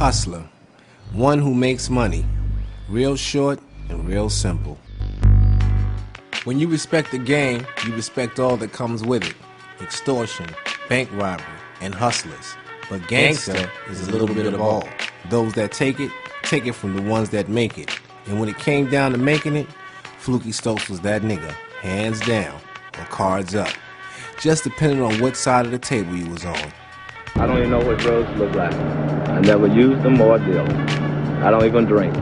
Hustler, one who makes money, real short and real simple. When you respect the game, you respect all that comes with it. Extortion, bank robbery, and hustlers. But gangsta is a little bit of all. Those that take it from the ones that make it. And when it came down to making it, Flukey Stokes was that nigga, hands down, or cards up. Just depending on what side of the table you was on. I don't even know what drugs look like. I never used them or deal. I don't even drink.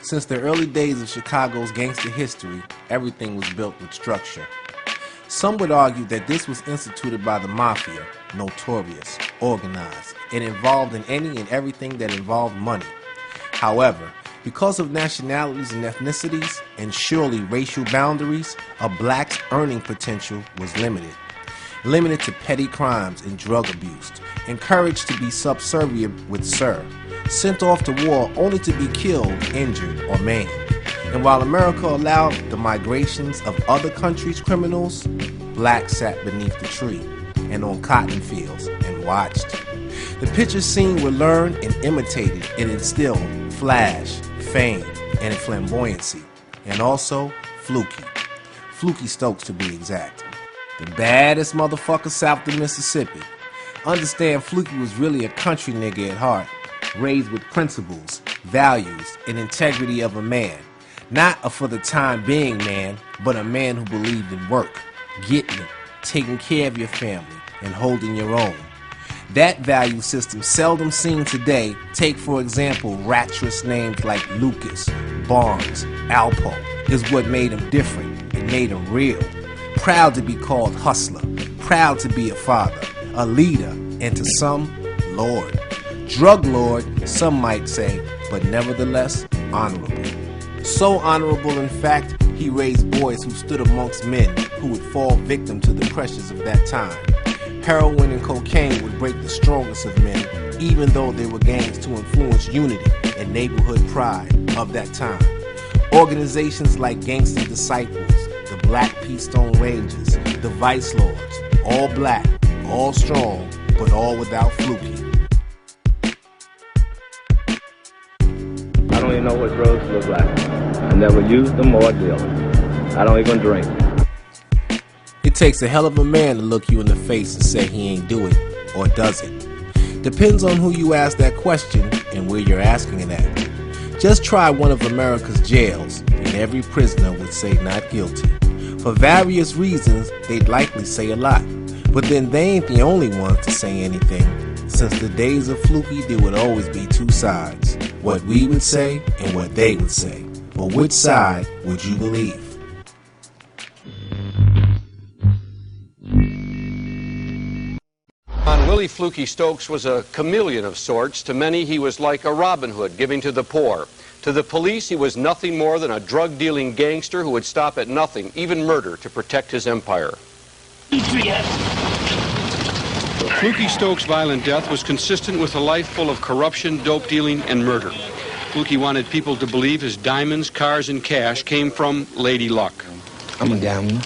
Since the early days of Chicago's gangster history, everything was built with structure. Some would argue that this was instituted by the mafia, notorious, organized, and involved in any and everything that involved money. However, because of nationalities and ethnicities, and surely racial boundaries, a black's earning potential was limited. Limited to petty crimes and drug abuse, encouraged to be subservient with sir, sent off to war only to be killed, injured, or maimed. And while America allowed the migrations of other countries' criminals, blacks sat beneath the tree and on cotton fields and watched. The pictures seen were learned and imitated and instilled flash, fame, and flamboyancy, and also Flukey Stokes to be exact. The baddest motherfucker south of Mississippi. Understand Flukey was really a country nigga at heart, raised with principles, values, and integrity of a man. Not a for the time being man, but a man who believed in work, getting it, taking care of your family, and holding your own. That value system seldom seen today. Take for example rapturous names like Lucas, Barnes, Alpo, is what made him different and made him real. Proud to be called hustler, proud to be a father, a leader, and to some, Lord. Drug lord, some might say, but nevertheless honorable. So honorable, in fact, he raised boys who stood amongst men who would fall victim to the pressures of that time. Heroin and cocaine would break the strongest of men, even though they were gangs to influence unity and neighborhood pride of that time. Organizations like Gangsta Disciples, the Black Peace Stone Rangers, the Vice Lords, all black, all strong, but all without Flukey. I don't even know what drugs look like. I never used them or deal. I don't even drink. It takes a hell of a man to look you in the face and say he ain't do it, or does it. Depends on who you ask that question and where you're asking it at. Just try one of America's jails, and every prisoner would say not guilty. For various reasons, they'd likely say a lot. But then they ain't the only ones to say anything. Since the days of Flukey, there would always be two sides. What we would say and what they would say. But which side would you believe? Willie Flukey Stokes was a chameleon of sorts. To many, he was like a Robin Hood, giving to the poor. To the police, he was nothing more than a drug-dealing gangster who would stop at nothing, even murder, to protect his empire. Flukey Stokes' violent death was consistent with a life full of corruption, dope dealing, and murder. Flukey wanted people to believe his diamonds, cars, and cash came from Lady Luck. I'm a gambler.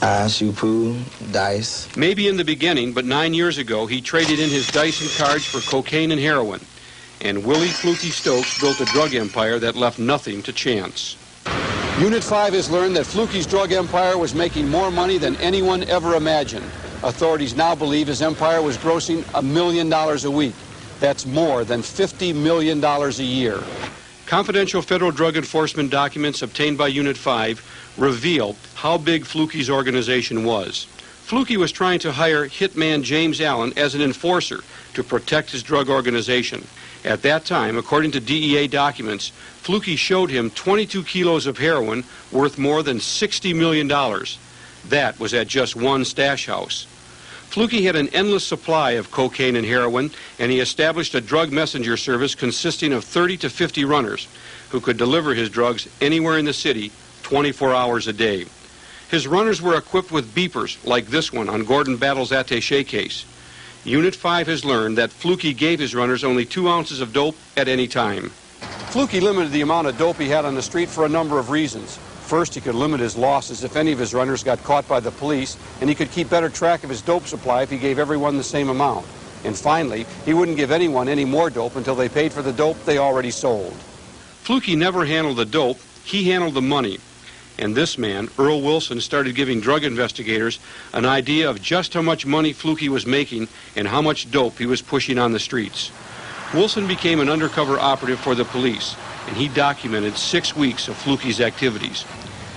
I shoot pool, dice. Maybe in the beginning, but 9 years ago, he traded in his dice and cards for cocaine and heroin. And Willie Flukey Stokes built a drug empire that left nothing to chance. Unit 5 has learned that Flukey's drug empire was making more money than anyone ever imagined. Authorities now believe his empire was grossing $1 million a week. That's more than $50 million a year. Confidential federal drug enforcement documents obtained by Unit 5 reveal how big Flukey's organization was. Flukey was trying to hire hitman James Allen as an enforcer to protect his drug organization. At that time, according to DEA documents, Flukey showed him 22 kilos of heroin worth more than $60 million. That was at just one stash house. Flukey had an endless supply of cocaine and heroin, and he established a drug messenger service consisting of 30 to 50 runners who could deliver his drugs anywhere in the city 24 hours a day. His runners were equipped with beepers like this one on Gordon Battle's attaché case. Unit 5 has learned that Flukey gave his runners only 2 ounces of dope at any time. Flukey limited the amount of dope he had on the street for a number of reasons. First, he could limit his losses if any of his runners got caught by the police, and he could keep better track of his dope supply if he gave everyone the same amount. And finally, he wouldn't give anyone any more dope until they paid for the dope they already sold. Flukey never handled the dope, he handled the money. And this man, Earl Wilson, started giving drug investigators an idea of just how much money Flukey was making and how much dope he was pushing on the streets. Wilson became an undercover operative for the police, and he documented 6 weeks of Flukey's activities.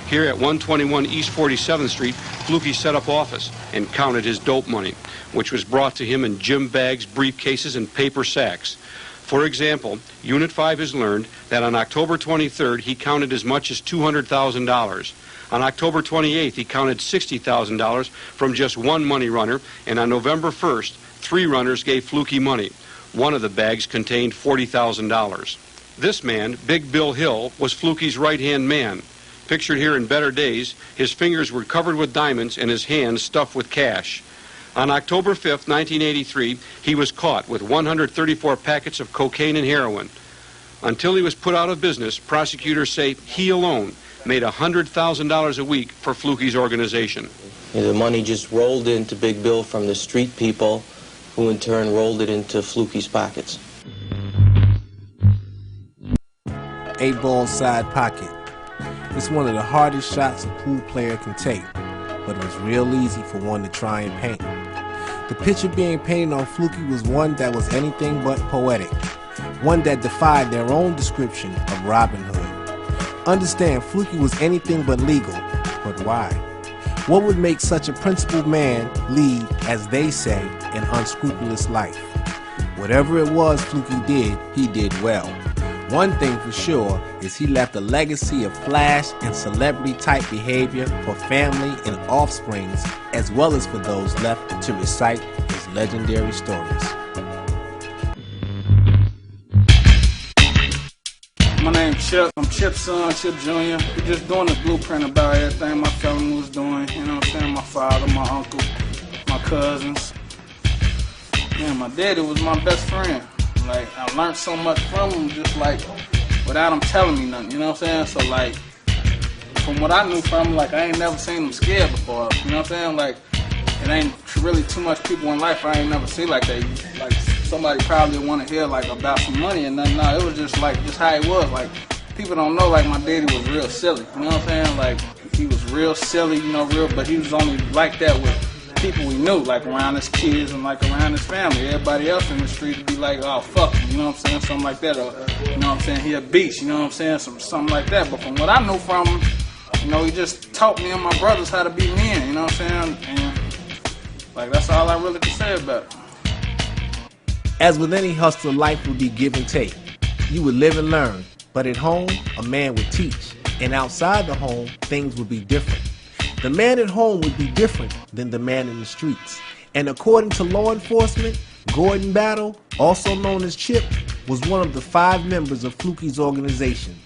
Here at 121 East 47th Street, Flukey set up office and counted his dope money, which was brought to him in gym bags, briefcases, and paper sacks. For example, Unit 5 has learned that on October 23rd, he counted as much as $200,000. On October 28th, he counted $60,000 from just one money runner, and on November 1st, 3 runners gave Flukey money. One of the bags contained $40,000. This man, Big Bill Hill, was Flukey's right-hand man. Pictured here in better days, his fingers were covered with diamonds and his hands stuffed with cash. On October 5th, 1983, he was caught with 134 packets of cocaine and heroin. Until he was put out of business, prosecutors say he alone made $100,000 a week for Flukey's organization. The money just rolled into Big Bill from the street people, who in turn rolled it into Flukey's pockets. 8-ball side pocket. It's one of the hardest shots a pool player can take, but it was real easy for one to try and paint. The picture being painted on Flukey was one that was anything but poetic, one that defied their own description of Robin Hood. Understand, Flukey was anything but legal, but why? What would make such a principled man lead, as they say, an unscrupulous life? Whatever it was Flukey did, he did well. One thing for sure is he left a legacy of flash and celebrity-type behavior for family and offsprings, as well as for those left to recite his legendary stories. My name's Chip. I'm Chip's son, Chip Jr. We're just doing the blueprint about everything my family was doing. You know what I'm saying? My father, my uncle, my cousins. Man, my daddy was my best friend. Like, I learned so much from him, just like, without him telling me nothing, you know what I'm saying? So, like, from what I knew from him, like, I ain't never seen him scared before, you know what I'm saying? Like, it ain't really too much people in life I ain't never seen like that. Like, somebody probably want to hear, like, about some money and nothing. No, it was just, like, just how he was. Like, people don't know, like, my daddy was real silly, you know what I'm saying? Like, he was real silly, you know, but he was only like that with people we knew, like around his kids and like around his family. Everybody else in the street would be like, oh, fuck him, you know what I'm saying? Something like that. Or, you know what I'm saying? He a beast, you know what I'm saying? Something like that. But from what I knew from him, you know, he just taught me and my brothers how to be men, you know what I'm saying? And, like, that's all I really can say about it. As with any hustler, life would be give and take. You would live and learn, but at home, a man would teach. And outside the home, things would be different. The man at home would be different than the man in the streets. And according to law enforcement, Gordon Battle, also known as Chip, was one of the 5 members of Flukey's organization.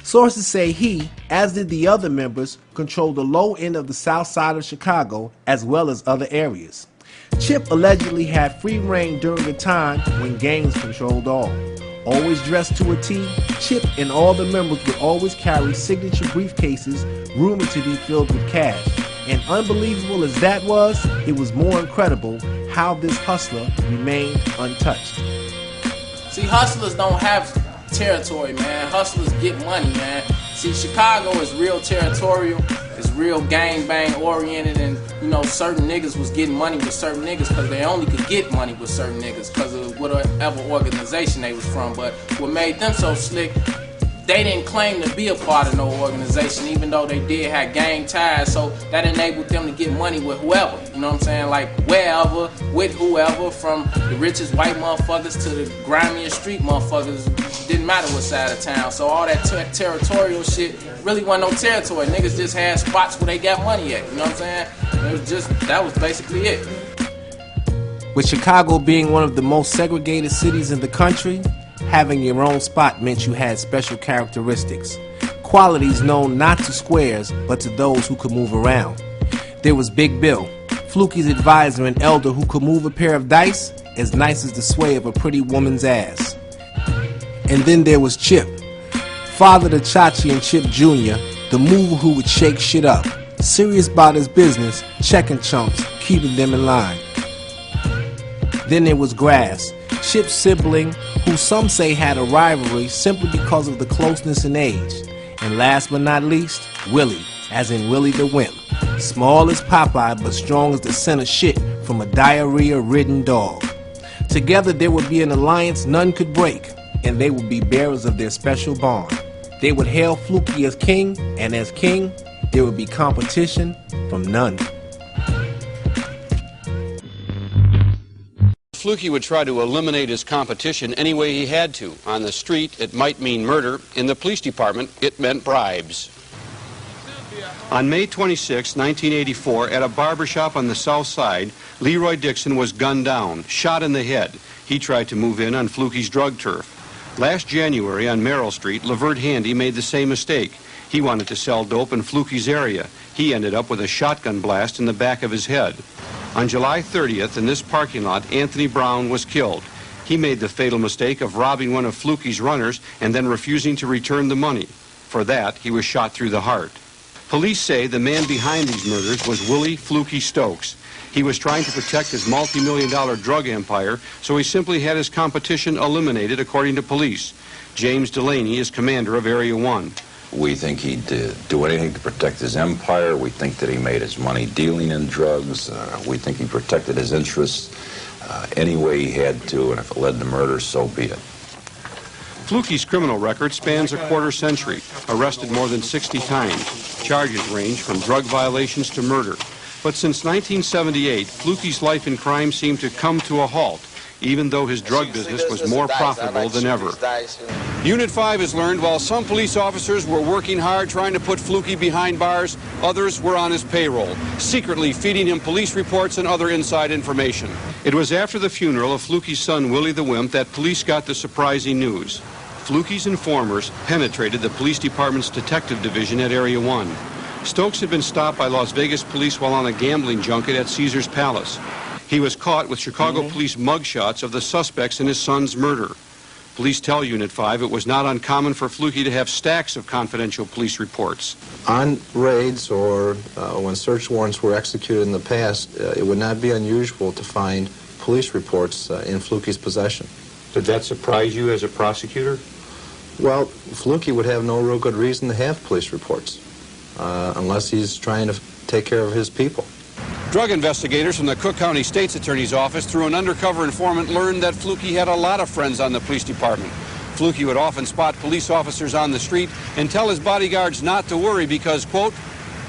Sources say he, as did the other members, controlled the low end of the south side of Chicago as well as other areas. Chip allegedly had free reign during a time when gangs controlled all. Always dressed to a T, Chip and all the members would always carry signature briefcases rumored to be filled with cash. And unbelievable as that was, it was more incredible how this hustler remained untouched. See, hustlers don't have territory, man. Hustlers get money, man. See, Chicago is real territorial. It's real gangbang oriented, and you know, certain niggas was getting money with certain niggas because they only could get money with certain niggas because of whatever organization they was from. But what made them so slick, they didn't claim to be a part of no organization, even though they did have gang ties. So that enabled them to get money with whoever. You know what I'm saying? Like wherever, with whoever, from the richest white motherfuckers to the grimiest street motherfuckers. Didn't matter what side of town. So all that territorial shit really wasn't no territory. Niggas just had spots where they got money at. You know what I'm saying? It was just, that was basically it. With Chicago being one of the most segregated cities in the country, having your own spot meant you had special characteristics. qualities known not to squares, but to those who could move around. There was Big Bill, Flukey's advisor and elder who could move a pair of dice as nice as the sway of a pretty woman's ass. And then there was Chip, father to Chachi and Chip Jr., the mover who would shake shit up, serious about his business, checking chumps, keeping them in line. Then there was Grass, Chip's sibling, who some say had a rivalry simply because of the closeness in age. And last but not least, Willie, as in Willie the Wimp, small as Popeye but strong as the scent of shit from a diarrhea-ridden dog. Together there would be an alliance none could break, and they would be bearers of their special bond. They would hail Flukey as king, and as king, there would be competition from none. Flukey would try to eliminate his competition any way he had to. On the street, it might mean murder. In the police department, it meant bribes. On May 26, 1984, at a barbershop on the south side, Leroy Dixon was gunned down, shot in the head. He tried to move in on Flukey's drug turf. Last January on Merrill Street, Lavert Handy made the same mistake. He wanted to sell dope in Flukey's area. He ended up with a shotgun blast in the back of his head. On July 30th, in this parking lot, Anthony Brown was killed. He made the fatal mistake of robbing one of Flukey's runners and then refusing to return the money. For that, he was shot through the heart. Police say the man behind these murders was Willie Flukey Stokes. He was trying to protect his multi-million-dollar drug empire, so he simply had his competition eliminated, according to police. James Delaney is commander of Area 1. We think he'd do anything to protect his empire. We think that he made his money dealing in drugs. We think he protected his interests any way he had to, and if it led to murder, so be it. Flukey's criminal record spans a quarter century, arrested more than 60 times. Charges range from drug violations to murder. But since 1978, Flukey's life in crime seemed to come to a halt, even though his drug business was more profitable than ever. Unit 5 has learned while some police officers were working hard trying to put Flukey behind bars, others were on his payroll, secretly feeding him police reports and other inside information. It was after the funeral of Flukey's son, Willie the Wimp, that police got the surprising news. Flukey's informers penetrated the police department's detective division at Area 1. Stokes had been stopped by Las Vegas police while on a gambling junket at Caesar's Palace. He was caught with Chicago police mugshots of the suspects in his son's murder. Police tell Unit 5 it was not uncommon for Flukey to have stacks of confidential police reports. On raids or when search warrants were executed in the past, it would not be unusual to find police reports in Flukey's possession. Did that surprise you as a prosecutor? Well, Flukey would have no real good reason to have police reports unless he's trying to take care of his people. Drug investigators from the Cook County State's Attorney's Office, through an undercover informant, learned that Flukey had a lot of friends on the police department. Flukey would often spot police officers on the street and tell his bodyguards not to worry because, quote,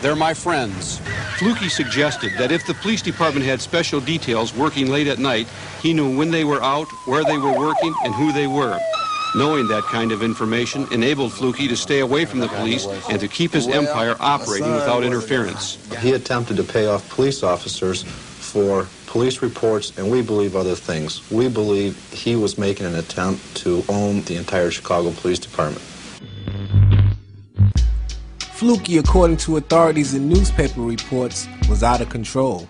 they're my friends. Flukey suggested that if the police department had special details working late at night, he knew when they were out, where they were working, and who they were. Knowing that kind of information enabled Flukey to stay away from the police and to keep his empire operating without interference. He attempted to pay off police officers for police reports and we believe other things. We believe he was making an attempt to own the entire Chicago Police Department. Flukey, according to authorities and newspaper reports, was out of control.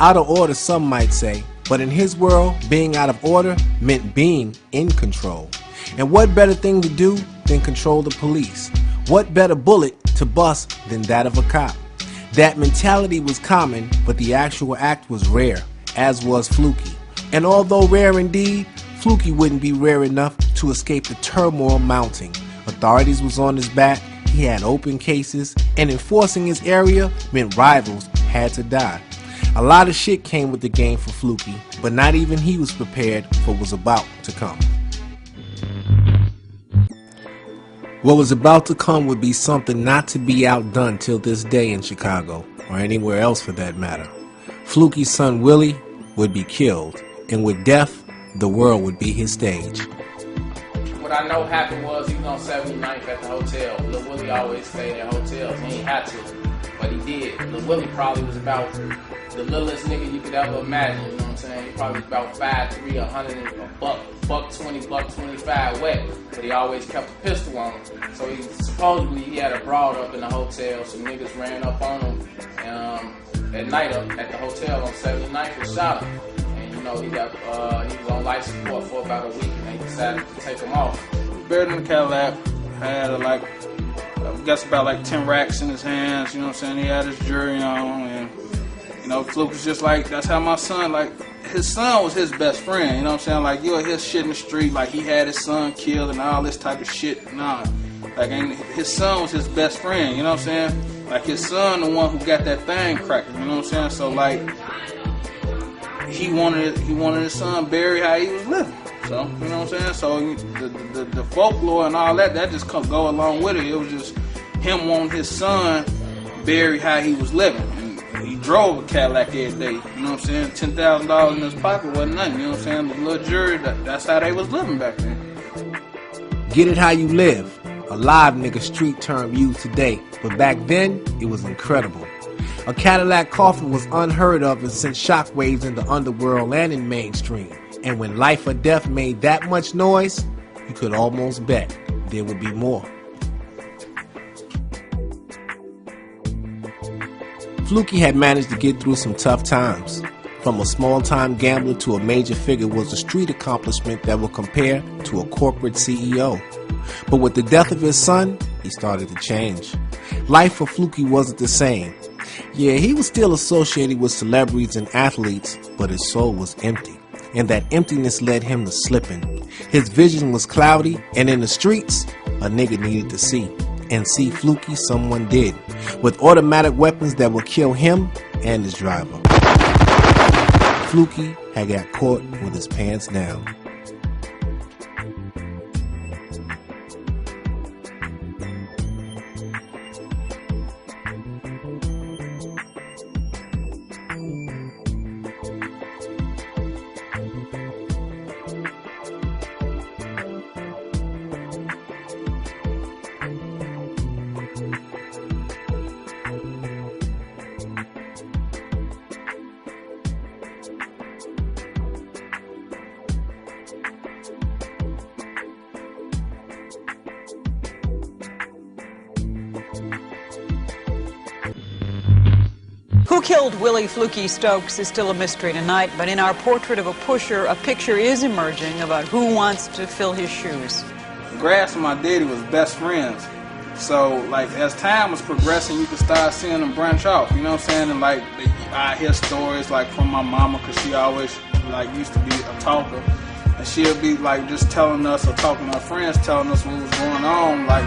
Out of order, some might say, but in his world, being out of order meant being in control. And what better thing to do than control the police? What better bullet to bust than that of a cop? That mentality was common, but the actual act was rare, as was Flukey. And although rare indeed, Flukey wouldn't be rare enough to escape the turmoil mounting. Authorities was on his back, he had open cases, and enforcing his area meant rivals had to die. A lot of shit came with the game for Flukey, but not even he was prepared for what was about to come. What was about to come would be something not to be outdone till this day in Chicago, or anywhere else for that matter. Flukey's son Willie would be killed, and with death, the world would be his stage. what I know happened was he was on 79th at the hotel. Lil Willie always stayed at hotels. He ain't had to, but he did. Lil Willie probably was about the littlest nigga you could ever imagine. You know what I'm saying? He probably was about 5'3", 100 and a buck 20, buck 25 wet. But he always kept a pistol on him. So supposedly he had a broad up in the hotel. Some niggas ran up on him at night up at the hotel on 79th and shot him. You know, he was on life support for about a week, and they decided to take him off. Buried in the Cadillac, had I guess about like 10 racks in his hands. You know what I'm saying? He had his jewelry on, and you know, Fluke was just like, that's how my son, like, his son was his best friend. You know what I'm saying? Like, you'll hear shit in the street, like he had his son killed and all this type of shit. Nah, like, his son was his best friend. You know what I'm saying? Like, his son, the one who got that thing cracking. You know what I'm saying? So like, he wanted his son buried how he was living. So, you know what I'm saying? So the folklore and all that just go along with it. It was just him wanting his son buried how he was living. And he drove a Cadillac every day. You know what I'm saying? $10,000 in his pocket wasn't nothing. You know what I'm saying? The little jury, that's how they was living back then. Get it how you live. A live nigga street term used today. But back then, it was incredible. A Cadillac coffin was unheard of and sent shockwaves in the underworld and in mainstream. And when life or death made that much noise, you could almost bet there would be more. Flukey had managed to get through some tough times. From a small-time gambler to a major figure was a street accomplishment that would compare to a corporate CEO. But with the death of his son, he started to change. Life for Flukey wasn't the same. Yeah, he was still associated with celebrities and athletes, but his soul was empty. And that emptiness led him to slipping. His vision was cloudy, and in the streets, a nigga needed to see. And see Flukey someone did, with automatic weapons that would kill him and his driver. Flukey had got caught with his pants down. Who killed Willie Flukey Stokes is still a mystery tonight, but in our portrait of a pusher, a picture is emerging about who wants to fill his shoes. Grass and my daddy was best friends. So, like, as time was progressing, you could start seeing them branch off, you know what I'm saying? And, like, I hear stories, like, from my mama, because she always, like, used to be a talker. And she'll be, like, just telling us or talking to her friends, telling us what was going on, like,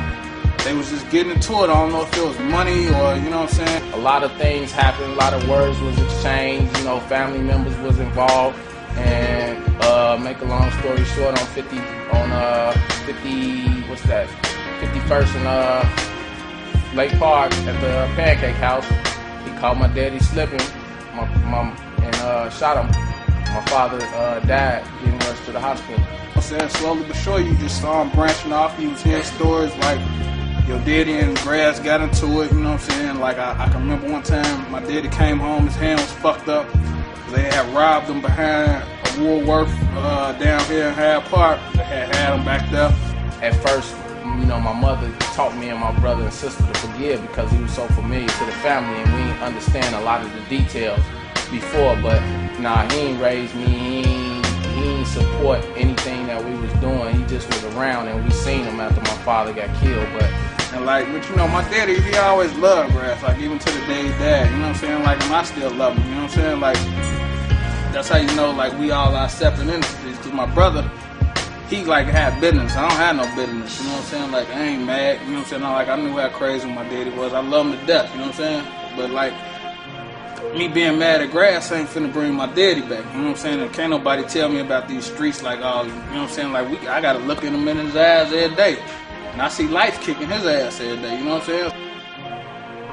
they was just getting into it. I don't know if it was money or, you know what I'm saying? A lot of things happened, a lot of words was exchanged, you know, family members was involved. And make a long story short, on 51st and Lake Park at the Pancake House, he caught my daddy slipping, and shot him. My father died, getting rushed to the hospital. I'm saying slowly but surely, you just saw him branching off. He was hearing stories like your daddy and Grass got into it, you know what I'm saying? Like, I can remember one time my daddy came home, his hand was fucked up. They had robbed him behind a Woolworth down here in Hyde Park. They had him back there. At first, you know, my mother taught me and my brother and sister to forgive because he was so familiar to the family and we didn't understand a lot of the details before. But nah, he ain't raised me, he ain't support anything that we was doing. He just was around and we seen him after my father got killed. But you know, my daddy, he always loved Grass, like even to the day he died, you know what I'm saying? Like, and I still love him, you know what I'm saying? Like, that's how you know, like, we all are separate entities. Cause my brother, he like had business. I don't have no business, you know what I'm saying? Like, I ain't mad, you know what I'm saying? Like, I knew how crazy my daddy was. I love him to death, you know what I'm saying? But like, me being mad at Grass ain't finna bring my daddy back, you know what I'm saying? And can't nobody tell me about these streets like, oh, you know what I'm saying? Like, I gotta look him in his eyes every day. And I see life kicking his ass every day, you know what I'm saying?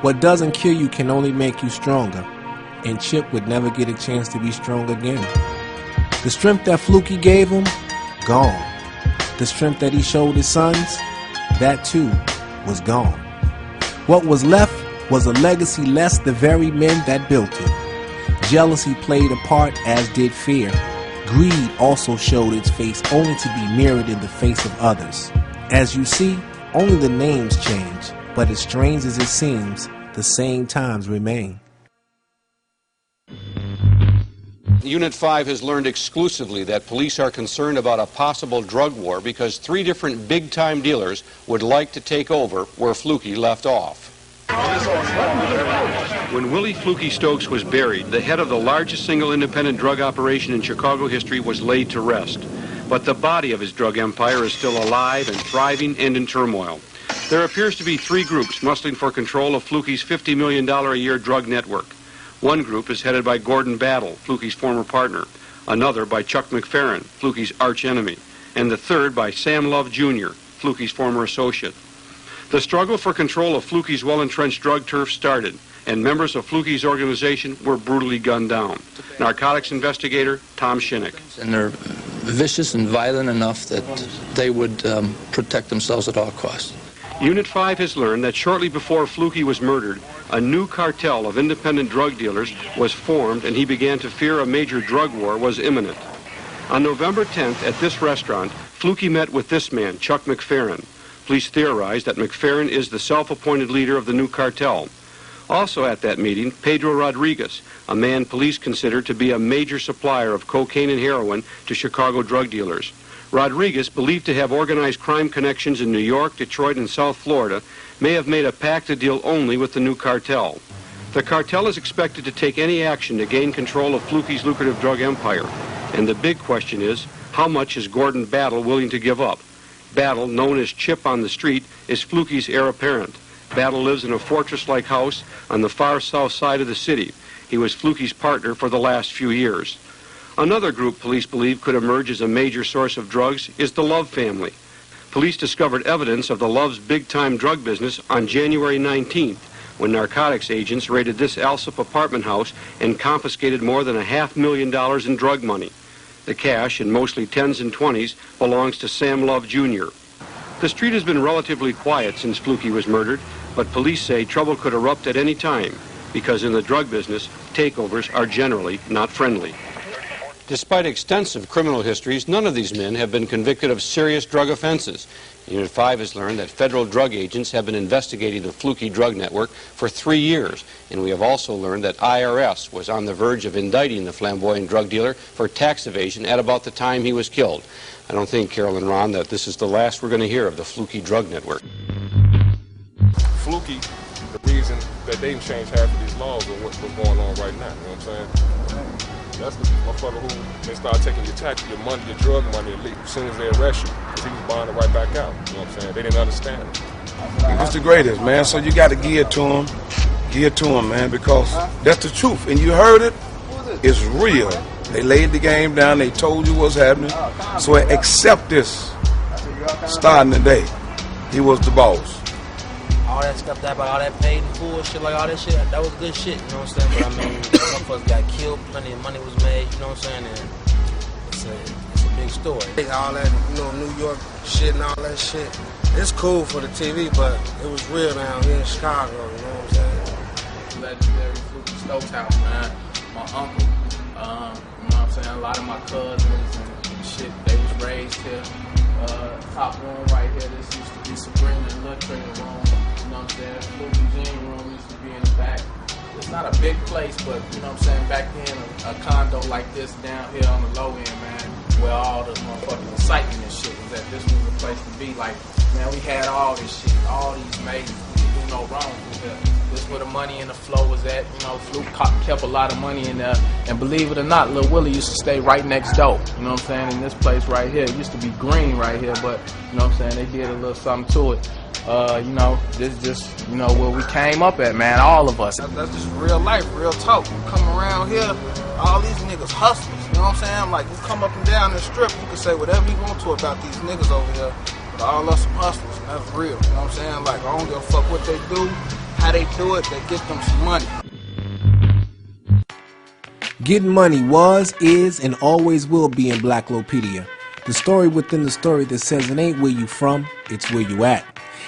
What doesn't kill you can only make you stronger. And Chip would never get a chance to be strong again. The strength that Flukey gave him, gone. The strength that he showed his sons, that too was gone. What was left was a legacy less the very men that built it. Jealousy played a part, as did fear. Greed also showed its face, only to be mirrored in the face of others. As you see, only the names change, but as strange as it seems, the same times remain. Unit 5 has learned exclusively that police are concerned about a possible drug war because 3 different big-time dealers would like to take over where Flukey left off. When Willie Flukey Stokes was buried, the head of the largest single independent drug operation in Chicago history was laid to rest. But the body of his drug empire is still alive and thriving and in turmoil. There appears to be 3 groups muscling for control of Flukey's $50 million a year drug network. One group is headed by Gordon Battle, Flukey's former partner, another by Chuck McFerrin, Flukey's archenemy, and the third by Sam Love Jr., Flukey's former associate. The struggle for control of Flukey's well-entrenched drug turf started, and members of Flukey's organization were brutally gunned down. Narcotics investigator Tom Shinnick. And they're vicious and violent enough that they would protect themselves at all costs. Unit 5 has learned that shortly before Flukey was murdered, a new cartel of independent drug dealers was formed, and he began to fear a major drug war was imminent. On November 10th at this restaurant, Flukey met with this man, Chuck McFerrin. Police theorized that McFerrin is the self-appointed leader of the new cartel. Also at that meeting, Pedro Rodriguez, a man police consider to be a major supplier of cocaine and heroin to Chicago drug dealers. Rodriguez, believed to have organized crime connections in New York, Detroit, and South Florida, may have made a pact to deal only with the new cartel. The cartel is expected to take any action to gain control of Flukey's lucrative drug empire. And the big question is, how much is Gordon Battle willing to give up? Battle, known as Chip on the street, is Flukey's heir apparent. Battle lives in a fortress-like house on the far south side of the city. He was Flukey's partner for the last few years. Another group police believe could emerge as a major source of drugs is the Love family. Police discovered evidence of the Love's big-time drug business on January 19th, when narcotics agents raided this Alsop apartment house and confiscated more than $500,000 in drug money. The cash, in mostly 10s and 20s, belongs to Sam Love Jr. The street has been relatively quiet since Flukey was murdered, but police say trouble could erupt at any time, because in the drug business, takeovers are generally not friendly. Despite extensive criminal histories, none of these men have been convicted of serious drug offenses. Unit 5 has learned that federal drug agents have been investigating the Flukey drug network for 3 years, and we have also learned that IRS was on the verge of indicting the flamboyant drug dealer for tax evasion at about the time he was killed. I don't think, Carol and Ron, that this is the last we're going to hear of the Flukey drug network. Flukey, the reason that they changed half of these laws or what's going on right now, you know what I'm saying? That's the motherfucker who, they start taking your tax, your money, your drug money, as soon as they arrest you, because he was buying it right back out, you know what I'm saying? They didn't understand it. It's the greatest, man, so you got to give it to him, man, because that's the truth, and you heard it, it's real. They laid the game down, they told you what's happening, so accept this starting today. He was the boss. All that stuff, all that paid in full shit, like all that shit, that was good shit, you know what I'm saying? But I mean, some folks got killed, plenty of money was made, you know what I'm saying? And it's a big story. All that, New York shit and all that shit, it's cool for the TV, but it was real down here in Chicago, you know what I'm saying? Legendary Flukey Stokes house, man. My uncle, you know what I'm saying? A lot of my cousins and shit, they was raised here. Top room right here, this used to be Sabrina and Lil Trigger room. You know what I'm saying? Flukey Jean room used to be in the back. It's not a big place, but you know what I'm saying? Back then, a condo like this down here on the low end, man, where all the motherfucking excitement and shit was at. This was the place to be. Like, man, we had all this shit, all these mates. We could do no wrong with here. This where the money and the flow was at. You know, Fluke kept a lot of money in there. And believe it or not, Lil Willie used to stay right next door. You know what I'm saying? In this place right here. It used to be green right here, but you know what I'm saying? They did a little something to it. This just, where we came up at, man, all of us. That's just real life, real talk. You come around here, all these niggas hustlers, you know what I'm saying? Like, you come up and down the strip, you can say whatever you want to about these niggas over here, but all us some hustlers, that's real, you know what I'm saying? Like, I don't give a fuck what they do, how they do it, they get them some money. Getting money was, is, and always will be in Blacklopedia. The story within the story that says it ain't where you from, it's where you at.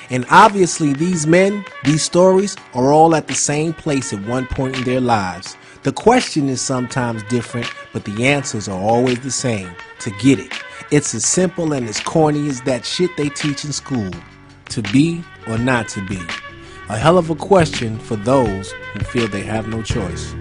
And obviously these men, these stories, are all at the same place at one point in their lives. The question is sometimes different, but the answers are always the same. To get it. It's as simple and as corny as that shit they teach in school. To be or not to be. A hell of a question for those who feel they have no choice.